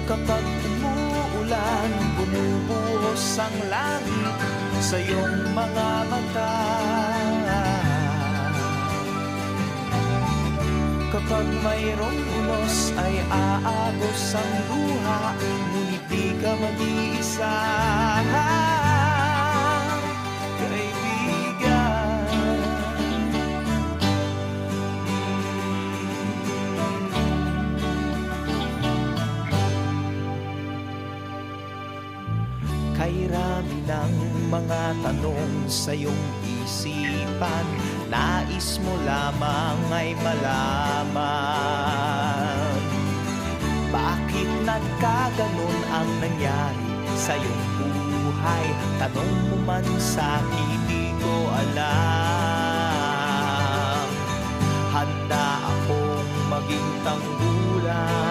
Kapag umuulan, bumubuhos ang langit sa iyong mga mata. Kapag mayroong unos ay aagos ang luha, ngunit di ka mag-iisa, kaibigan. Kay rami ng mga tanong sa iyong isipan, nais mo lamang ay malaman, bakit nagkaganon ang nangyari sa iyong buhay? Tanong mo man sa'kin, di ko alam. Handa akong maging tanggulan